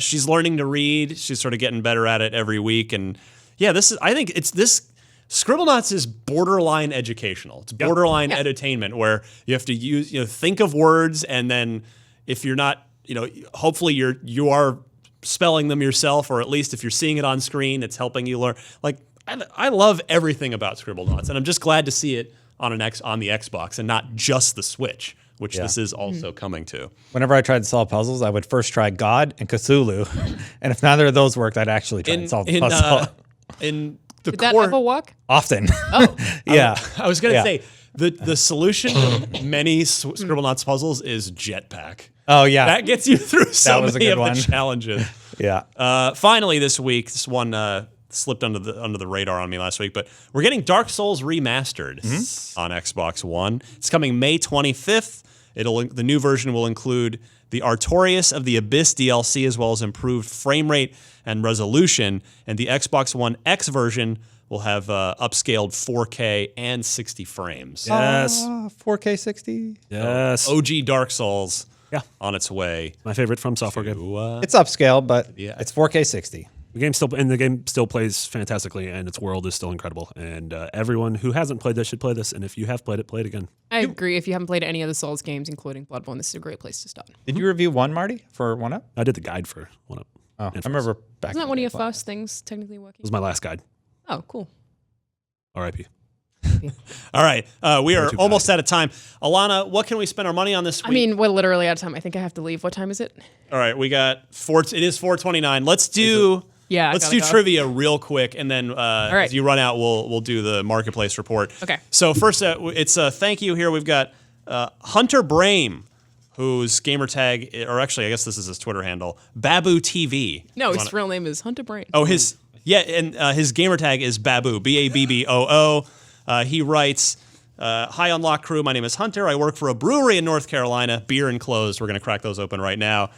She's learning to read. She's sort of getting better at it every week. And yeah, I think Scribblenauts is borderline educational. It's borderline edutainment where you have to think of words, and then if you're not, hopefully you are spelling them yourself, or at least if you're seeing it on screen, it's helping you learn. Like I love everything about Scribblenauts, and I'm just glad to see it on the Xbox and not just the Switch, which this is also coming to. Whenever I tried to solve puzzles, I would first try God and Cthulhu, and if neither of those worked, I'd actually try and solve the puzzle. In the Did that ever work? Often. Oh. Yeah. I was going to say, the solution to many Scribblenauts puzzles is Jetpack. Oh, yeah. That gets you through so was a many good of one. the challenges. Yeah. Finally, this week, this one slipped under the radar on me last week, but we're getting Dark Souls Remastered on Xbox One. It's coming May 25th. The new version will include the Artorias of the Abyss DLC, as well as improved frame rate and resolution, and the Xbox One X version will have upscaled 4K and 60 frames. Yes. 4K 60. Yes. OG Dark Souls on its way. My favorite From Software game. It's upscale, but it's 4K 60. The game still plays fantastically, and its world is still incredible. And everyone who hasn't played this should play this. And if you have played it, play it again. I agree. If you haven't played any of the Souls games, including Bloodborne, this is a great place to start. Did you review one, Marty, for 1UP? I did the guide for 1UP. Oh, I remember back. Isn't that one of your first things technically It working? was my last guide. Oh, cool. R.I.P. All right. We are almost out of time. Alana, what can we spend our money on this week? I mean, we're literally out of time. I think I have to leave. What time is it? All right. We got it is 4:29. Let's do... Yeah, let's gotta do go. trivia real quick, and then right. as you run out, we'll do the marketplace report. Okay. So first, it's a thank you here. We've got Hunter Brame, whose gamer tag, or actually, I guess this is his Twitter handle, Babu TV. No, his real name is Hunter Brain. Oh, his gamer tag is Babu, Babboo. He writes, "Hi, Unlock crew. My name is Hunter. I work for a brewery in North Carolina. Beer and clothes. We're going to crack those open right now."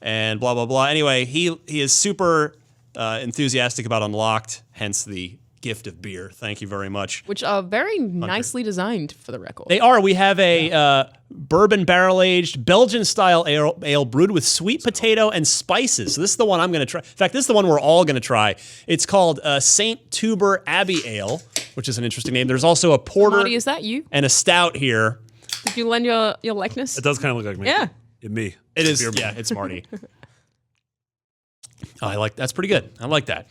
And blah blah blah. Anyway, he is super enthusiastic about Unlocked, hence the gift of beer. Thank you very much. Which are very nicely designed, for the record. They are. We have a bourbon barrel-aged Belgian-style ale brewed with sweet potato and spices. So this is the one I'm going to try. In fact, this is the one we're all going to try. It's called St. Tuber Abbey Ale, which is an interesting name. There's also a porter Marty, is that you? and a stout here. Did you lend your likeness? It does kind of look like me. Yeah. Me. It is. Yeah, it's Marty. Oh, that's pretty good. I like that.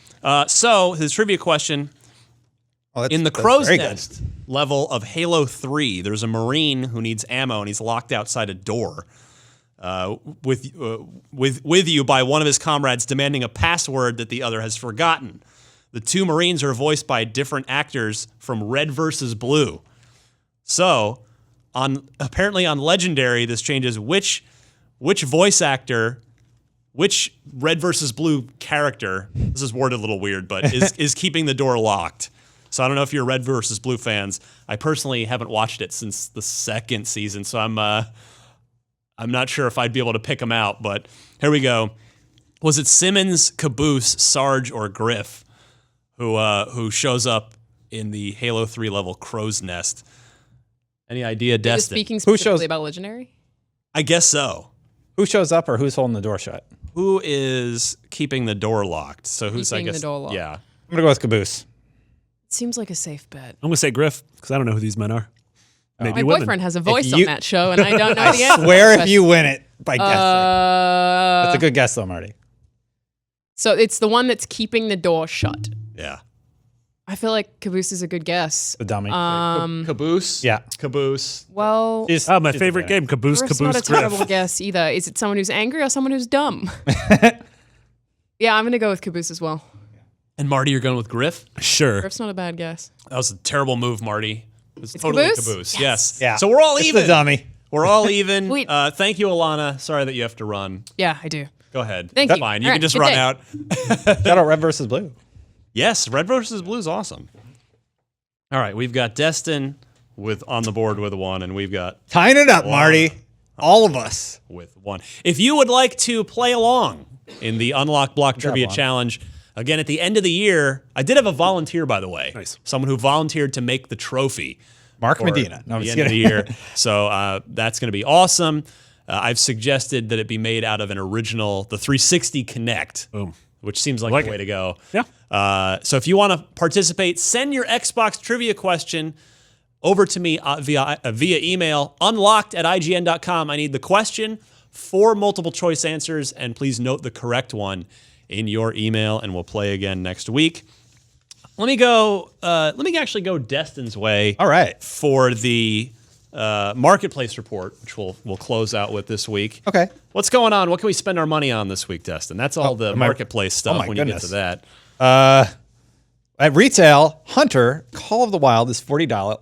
So his trivia question. In the crow's nest level of Halo 3, there's a Marine who needs ammo, and he's locked outside a door with you by one of his comrades demanding a password that the other has forgotten. The two Marines are voiced by different actors from Red vs. Blue. So, apparently on Legendary, this changes which voice actor, which Red vs. Blue character, this is worded a little weird, but is keeping the door locked. So I don't know if you're Red versus Blue fans. I personally haven't watched it since the second season, so I'm not sure if I'd be able to pick them out. But here we go. Was it Simmons, Caboose, Sarge, or Griff who shows up in the Halo 3 level Crow's Nest? Any idea, You're Destin? speaking specifically about Legendary? I guess so. Who shows up or who's holding the door shut? Who is keeping the door locked? So who's Keeping the door locked. Yeah. I'm going to go with Caboose. Seems like a safe bet. I'm going to say Griff, because I don't know who these men are. Maybe My women. boyfriend has a voice If on you- that show, and I don't know the answer. Swear if you win it by guessing. That's a Uh, good guess, though, Marty. so it's the one that's keeping the door shut. Yeah. I feel like Caboose is a good guess. The dummy. Caboose? Yeah. Caboose. Well, She's- Oh, my she's favorite the winner. game, Caboose, Griff's not Caboose, a terrible Griff. guess either. Is it someone who's angry or someone who's dumb? Yeah, I'm going to go with Caboose as well. And Marty, you're going with Griff? Sure. Griff's not a bad guess. That was a terrible move, Marty. It was It's totally Caboose? Caboose. Yes. Yes. Yeah. So we're all It's even. the dummy. We're all even. Sweet. Thank you, Alana. Sorry that you have to run. Yeah, I do. Go ahead. Thank That's you. fine. You All can right, just good run day. out. Shout out Red versus Blue. Yes, red versus blue is awesome. All right, we've got Destin on the board with a 1, and we've got Tying it up, Marty. All of us. with 1. If you would like to play along in the Unlock Block Trivia one. Challenge, again, at the end of the year, I did have a volunteer, by the way. Nice. Someone who volunteered to make the trophy. Mark for Medina. No, I'm the just end of the kidding. year. So that's going to be awesome. I've suggested that it be made out of an original, the 360 Connect, Boom. which seems like Like the way it. to go. Yeah. So if you want to participate, send your Xbox trivia question over to me via email, unlocked@ign.com. I need the question, 4 multiple choice answers, and please note the correct one in your email, and we'll play again next week. Let me go. Let me actually go Destin's way. All right. For the marketplace report, which we'll close out with this week. Okay. What's going on? What can we spend our money on this week, Destin? That's all the marketplace stuff my when you get goodness. to that. At retail, Hunter, Call of the Wild is $40.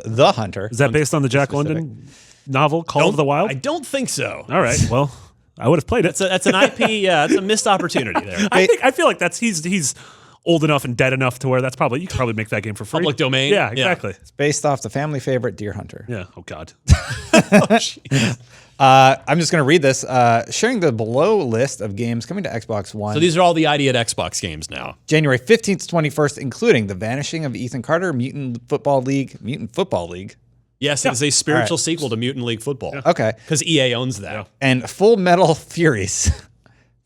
The Hunter. Is that based on the Jack London novel, Call of the Wild? I don't think so. All right. Well, I would have played it. That's an IP. Yeah, it's a missed opportunity there. I feel like he's old enough and dead enough to where you could probably make that game for free. Public domain? Yeah, Yeah. exactly. It's based off the family favorite Deer Hunter. Yeah. Oh God. I'm just going to read this. Sharing the below list of games coming to Xbox One. So these are all the ID at Xbox games now. January 15th to 21st, including The Vanishing of Ethan Carter, Mutant Football League. Yes, it's a spiritual sequel to Mutant League Football. Okay. Because EA owns that. And Full Metal Furies.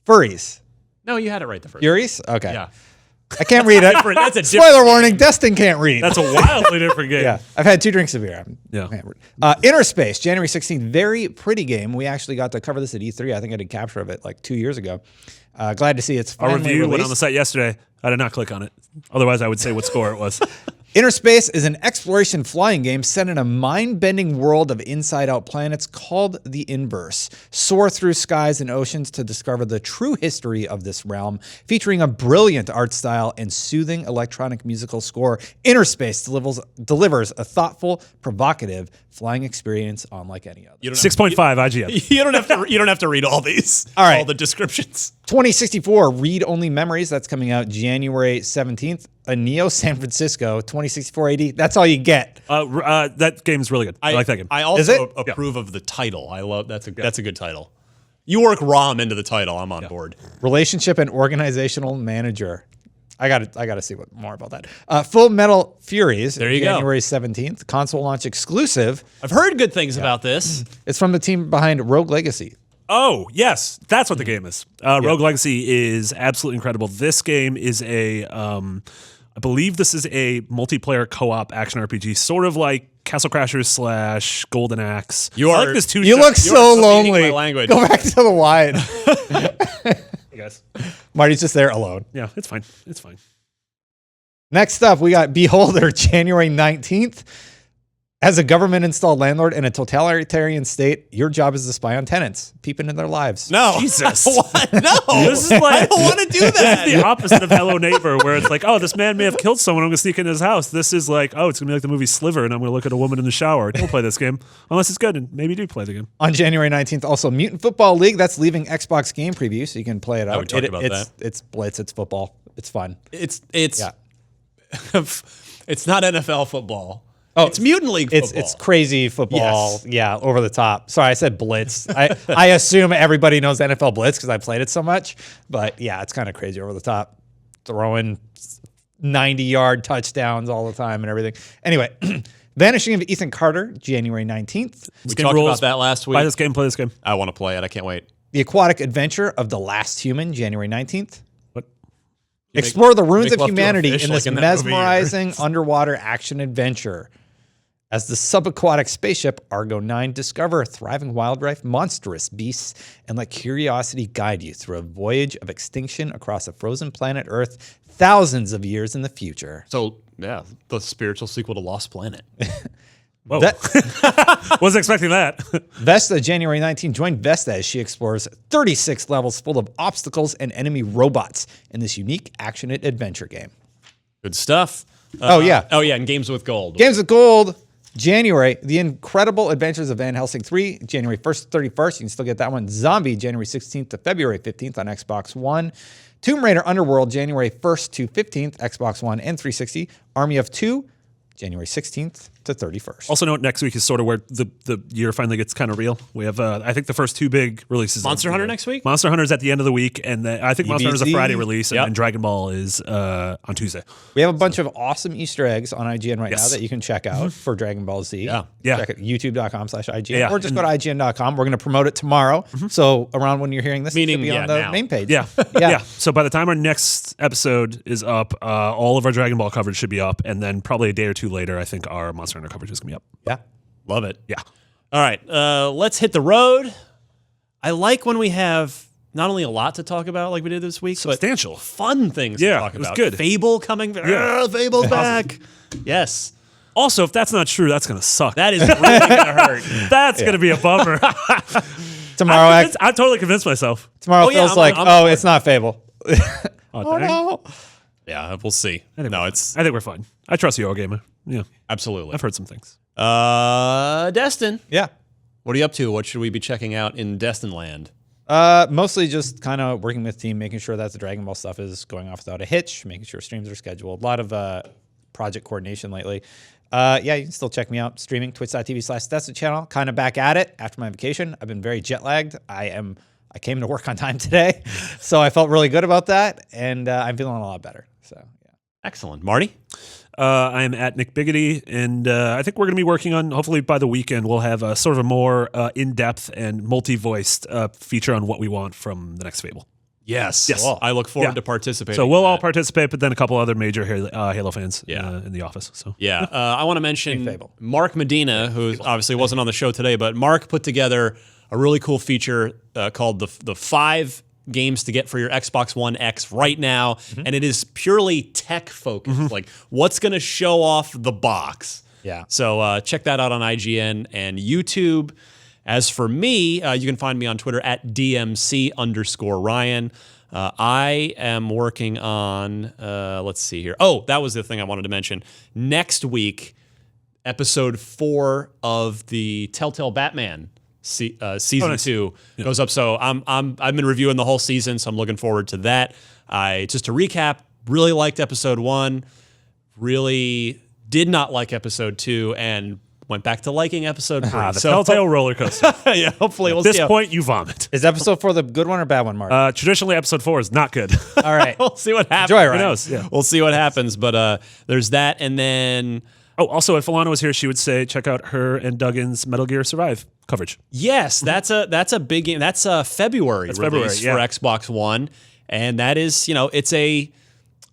Furries. No, you had it right the first Furies? Okay. Yeah. I can't read it. That's a different Spoiler warning, Destin can't read. That's a wildly different game. Yeah, I've had 2 drinks of beer. Yeah. Inner Space, January 16th, very pretty game. We actually got to cover this at E3. I think I did capture of it like 2 years ago. Glad to see it's Our finally review went released. on the site yesterday. I did not click on it. Otherwise, I would say what score it was. Inner Space is an exploration flying game set in a mind-bending world of inside-out planets called the Inverse. Soar through skies and oceans to discover the true history of this realm. Featuring a brilliant art style and soothing electronic musical score, Inner Space delivers a thoughtful, provocative flying experience unlike any other. 6.5 IGN. You don't have to read all these. All right. All the descriptions. 2064 Read-Only Memories, that's coming out January 17th. A Neo San Francisco 2064 AD. That's all you get. That game's really good. I like that game. I Is also it? approve of the title. I love that's a good title. You work ROM into the title. I'm on board. Relationship and Organizational Manager. I gotta see more about that. Full Metal Furies. There you go. January 17th. Console launch exclusive. I've heard good things about this. It's from the team behind Rogue Legacy. Oh, yes. That's what the game is. Rogue Legacy is absolutely incredible. This game is I believe this is a multiplayer co-op action RPG, sort of like Castle Crashers / Golden Axe. I like this too. You look so speaking lonely. my language. Go back to the wide. Hey guys. Marty's just there alone. Yeah, it's fine. It's fine. Next up, we got Beholder, January 19th. As a government-installed landlord in a totalitarian state, your job is to spy on tenants, peep into their lives. No. Jesus. What? No. This is like I don't want to do This that. is the opposite of Hello Neighbor, where it's like, oh, this man may have killed someone. I'm going to sneak into his house. This is like, oh, it's going to be like the movie Sliver, and I'm going to look at a woman in the shower. Don't play this game unless it's good, and maybe do play the game. On January 19th, also Mutant Football League. That's leaving Xbox Game Preview, so you can play it out. we talked about that. It's blitz. It's football. It's fun. It's Yeah. it's not NFL football. Oh, it's Mutant League football. It's crazy football. Yes. Yeah, over the top. Sorry, I said blitz. I assume everybody knows NFL Blitz because I played it so much. But yeah, it's kind of crazy over the top. Throwing 90-yard touchdowns all the time and everything. Anyway, Vanishing of Ethan Carter, January 19th. We talked about that last week. Buy this game, play this game. I want to play it. I can't wait. The Aquatic Adventure of the Last Human, January 19th. What? Explore the ruins make of love to a humanity fish in like this in that movie. mesmerizing underwater action adventure. As the subaquatic spaceship Argo 9 discover thriving wildlife, monstrous beasts, and let curiosity guide you through a voyage of extinction across a frozen planet Earth thousands of years in the future. So, yeah, the spiritual sequel to Lost Planet. Whoa. That- Wasn't expecting that. Vesta, January 19, join Vesta as she explores 36 levels full of obstacles and enemy robots in this unique action adventure game. Good stuff. Oh, yeah. Oh, yeah, and Games with Gold. Games with Gold. January, The Incredible Adventures of Van Helsing 3, January 1st to 31st. You can still get that one. Zombie, January 16th to February 15th on Xbox One. Tomb Raider Underworld, January 1st to 15th, Xbox One and 360. Army of Two, January 16th to 31st. Also note next week is sort of where the year finally gets kind of real. We have, I think, the first 2 big releases. Monster Hunter next week? Monster Hunter's at the end of the week, and I think Monster Hunter's a Friday release, Yep. and Dragon Ball is on Tuesday. We have a bunch of awesome Easter eggs on IGN right now Yes. that you can check out for Dragon Ball Z. Yeah. Yeah. Check it, youtube.com/IGN, Yeah. or just go to IGN.com. We're going to promote it tomorrow. So around when you're hearing this, Meaning, it should be yeah, on the now. main page. Yeah. Yeah. yeah. So by the time our next episode is up, all of our Dragon Ball coverage should be up, and then probably a day or 2 later, I think our Monster Hunter coverage is going to be up. Yeah. Love it. Yeah. All right, let's hit the road. I like when we have not only a lot to talk about like we did this week, Substantial. but fun things Yeah, to talk it was about. good. Fable coming. Yeah. Fable's back. Yes. Also, if that's not true, that's going to suck. That is really going to hurt. That's going to be a bummer. Tomorrow, I totally convinced myself. tomorrow Oh, yeah, feels I'm- like, I'm- it's not Fable. Oh, dang. No. Yeah, we'll see. I think No, we're it's fine. I think we're fine. I trust you, Gamer. Yeah, absolutely. I've heard some things. Destin, Yeah. what are you up to? What should we be checking out in Destin land? Mostly just kind of working with team, making sure that the Dragon Ball stuff is going off without a hitch, making sure streams are scheduled. A lot of project coordination lately. Yeah, you can still check me out streaming twitch.tv/Destin channel. Kind of back at it after my vacation. I've been very jet lagged. I came to work on time today, so I felt really good about that, and I'm feeling a lot better. So yeah. Excellent. Marty? I am at Nick Biggity, and I think we're going to be working on, hopefully by the weekend, we'll have a sort of a more in-depth and multi-voiced feature on what we want from the next Fable. Yes. Yes. Well, I look forward Yeah. to participating. So we'll in all that. participate, but then a couple other major Halo fans in the office. So Yeah, I want to mention Fable. Mark Medina, who obviously wasn't on the show today, but Mark put together a really cool feature called the 5 games to get for your Xbox One X right now, and it is purely tech focused, like what's going to show off the box. Yeah. So check that out on IGN and YouTube. As for me, you can find me on Twitter at DMC_Ryan. I am working on, let's see here. Oh, that was the thing I wanted to mention. Next week, episode 4 of the Telltale Batman season nice. 2 goes up. So I've been reviewing the whole season, so I'm looking forward to that. Just to recap, really liked episode 1, really did not like episode 2, and went back to liking episode 3. the Telltale roller coaster. Yeah, hopefully we'll At this see. point, you vomit. Is episode 4 the good one or bad one, Mark? Traditionally, episode 4 is not good. All right. We'll see what happens. Enjoy, Who Ryan. knows? Yeah. We'll see what happens. But there's that, and then Oh, also, if Alana was here, she would say check out her and Duggan's Metal Gear Survive coverage. yes, that's a big game. That's a February release February, yeah. for Xbox One, and that is it's a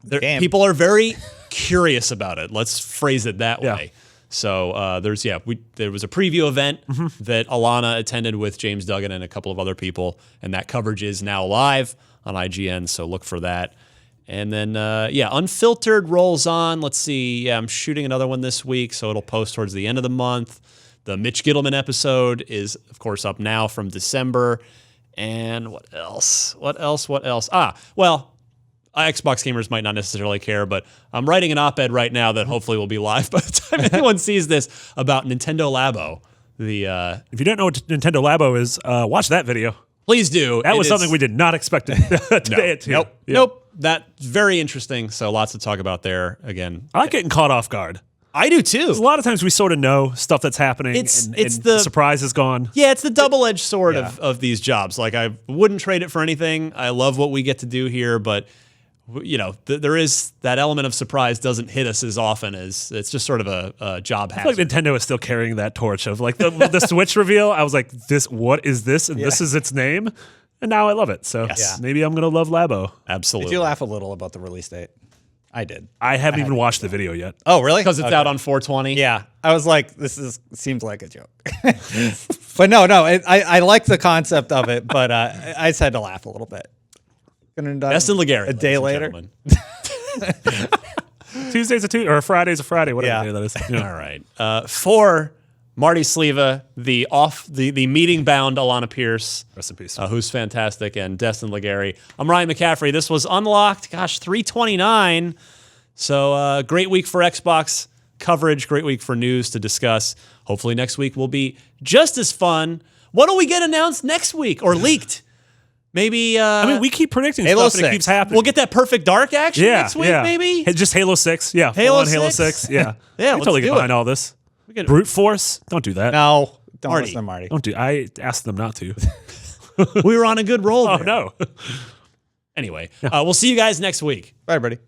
Game. people are very curious about it. Let's phrase it that Yeah. way. So there was a preview event that Alana attended with James Duggan and a couple of other people, and that coverage is now live on IGN. So look for that. And then Unfiltered rolls on. Let's see. Yeah, I'm shooting another one this week, so it'll post towards the end of the month. The Mitch Gittleman episode is, of course, up now from December. And what else? Xbox gamers might not necessarily care, but I'm writing an op-ed right now that hopefully will be live by the time anyone sees this about Nintendo Labo. If you don't know what Nintendo Labo is, watch that video. Please do. That It was is- something we did not expect today. Nope. Yeah. Nope. That's very interesting. So lots to talk about there. Again, I like getting caught off guard. I do too. A lot of times we sort of know stuff that's happening, It's and the- the surprise is gone. Yeah, it's the double-edged sword Yeah. of these jobs. Like, I wouldn't trade it for anything. I love what we get to do here, but there is that element of surprise doesn't hit us as often as it's just sort of a job I feel hazard. like Nintendo is still carrying that torch of like the Switch reveal. I was like, what is this? And this is its name. And now I love it. So Yes. maybe I'm going to love Labo. Absolutely. Did you laugh a little about the release date? I did. I haven't even watched the video yet. Oh, really? Because it's out on 420. Yeah, I was like, seems like a joke. But no, I like the concept of it, but I just had to laugh a little bit. Destin Legary. A day ladies later. and Tuesday's a Tuesday, or Friday's a Friday, whatever Yeah. day that is. gentlemen. All right. For Marty Sleva, the meeting bound Alana Pierce, Rest in peace. who's fantastic, and Destin Legary. I'm Ryan McCaffrey. This was Unlocked. Gosh, 329. So great week for Xbox. coverage, great week for news to discuss. Hopefully next week will be just as fun. What do we get announced next week or leaked? Maybe. I mean, we keep predicting Halo stuff and it 6. keeps happening. We'll get that Perfect Dark action next week, yeah. maybe? Hey, just Halo 6. Yeah. Halo Halo 6? 6. Yeah. Yeah, We let's totally do get it. behind all this. can- Brute Force. Don't do that. No, don't Marty. listen to Marty. Don't do. I asked them not to. We were on a good roll Oh there. no. Anyway, we'll see you guys next week. Bye, everybody.